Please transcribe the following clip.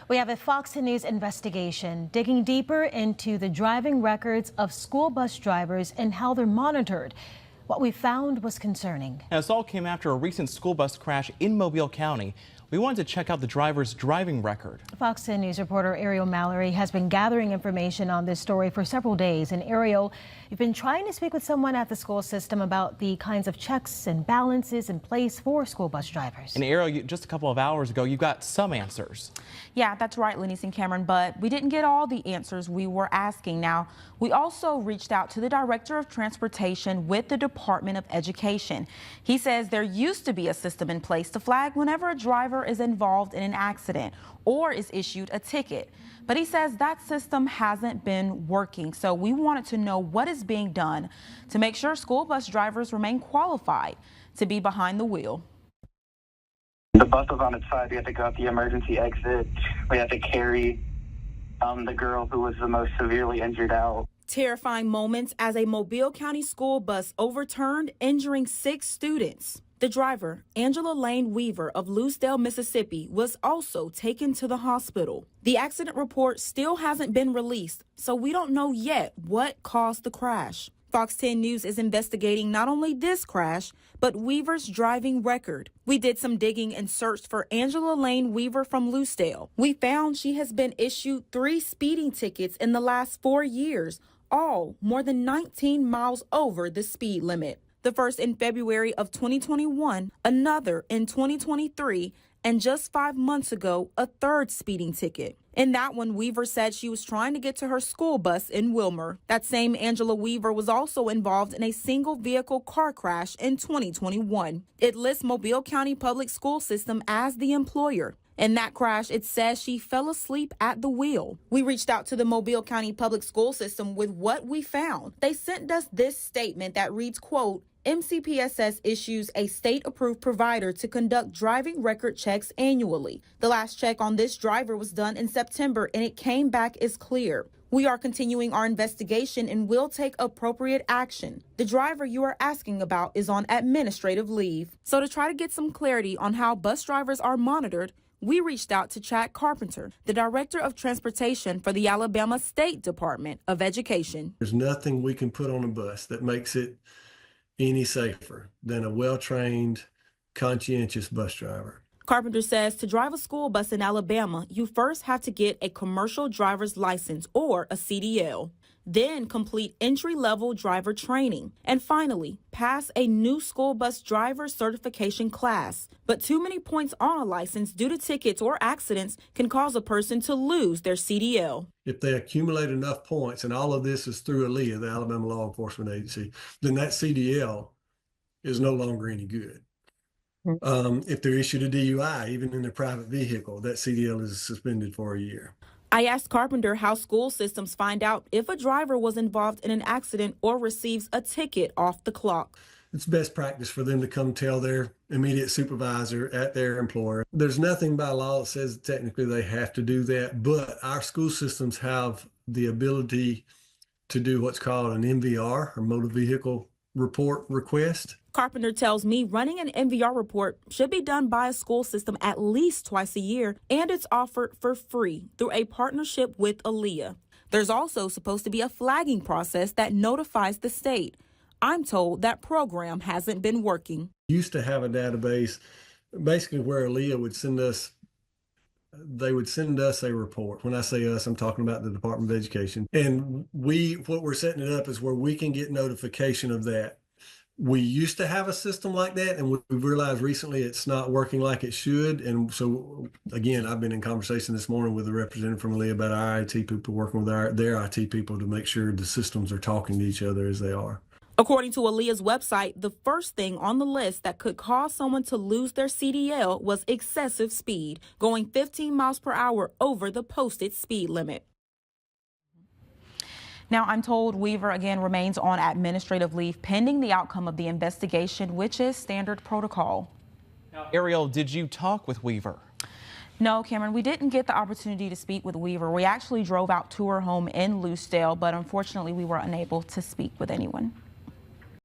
We have a FOX10 News investigation digging deeper into the driving records of school bus drivers and how they're monitored. What we found was concerning. Now, this all came after a recent school bus crash in Mobile County. We wanted to check out the driver's driving record. FOX10 News reporter Ariel Mallory has been gathering information on this story for several days. And Ariel, you've been trying to speak with someone at the school system about the kinds of checks and balances in place for school bus drivers. And Ariel, just a couple of hours ago, you got some answers. Yeah, that's right, Lenise and Cameron, but we didn't get all the answers we were asking. Now, we also reached out to the Director of Transportation with the Department of Education. He says there used to be a system in place to flag whenever a driver is involved in an accident or is issued a ticket. But he says that system hasn't been working. So we wanted to know what is being done to make sure school bus drivers remain qualified to be behind the wheel. The bus was on its side. We had to go out the emergency exit. We had to carry the girl who was the most severely injured out. Terrifying moments as a Mobile County school bus overturned, injuring 6 students. The driver, Angela Lane Weaver of Lucedale, Mississippi, was also taken to the hospital. The accident report still hasn't been released, so we don't know yet what caused the crash. FOX10 News is investigating not only this crash, but Weaver's driving record. We did some digging and searched for Angela Lane Weaver from Lucedale. We found she has been issued 3 speeding tickets in the last 4 years, all more than 19 miles over the speed limit. The first in February of 2021, another in 2023, and just 5 months ago, a 3rd speeding ticket. In that one, Weaver said she was trying to get to her school bus in Wilmer. That same Angela Weaver was also involved in a single vehicle car crash in 2021. It lists Mobile County Public School System as the employer. In that crash, it says she fell asleep at the wheel. We reached out to the Mobile County Public School System with what we found. They sent us this statement that reads, quote, MCPSS issues a state-approved provider to conduct driving record checks annually. The last check on this driver was done in September, and it came back as clear. We are continuing our investigation and will take appropriate action. The driver you are asking about is on administrative leave. So to try to get some clarity on how bus drivers are monitored, we reached out to Chad Carpenter, the Director of Transportation for the Alabama State Department of Education. There's nothing we can put on a bus that makes it any safer than a well-trained, conscientious bus driver. Carpenter says to drive a school bus in Alabama, you first have to get a commercial driver's license or a CDL, then complete entry-level driver training, and finally pass a new school bus driver certification class. But too many points on a license due to tickets or accidents can cause a person to lose their CDL. If they accumulate enough points, and all of this is through ALEA, the Alabama Law Enforcement Agency, then that CDL is no longer any good. If they're issued a DUI, even in a private vehicle, that CDL is suspended for a year. I asked Carpenter how school systems find out if a driver was involved in an accident or receives a ticket off the clock. It's best practice for them to come tell their immediate supervisor at their employer. There's nothing by law that says technically they have to do that, but our school systems have the ability to do what's called an MVR, or motor vehicle report request. Carpenter tells me running an MVR report should be done by a school system at least twice a year, and it's offered for free through a partnership with ALEA. There's also supposed to be a flagging process that notifies the state. I'm told that program hasn't been working. Used to have a database basically where ALEA would send us, they would send us a report. When I say us, I'm talking about the Department of Education. And what we're setting it up is where we can get notification of that. We used to have a system like that, and we've realized recently it's not working like it should. And so, again, I've been in conversation this morning with a representative from ALEA about our IT people working with their IT people to make sure the systems are talking to each other as they are. According to ALEA's website, the first thing on the list that could cause someone to lose their CDL was excessive speed, going 15 miles per hour over the posted speed limit. Now, I'm told Weaver again remains on administrative leave pending the outcome of the investigation, which is standard protocol. Now, Ariel, did you talk with Weaver? No, Cameron, we didn't get the opportunity to speak with Weaver. We actually drove out to her home in Lucedale, but unfortunately we were unable to speak with anyone.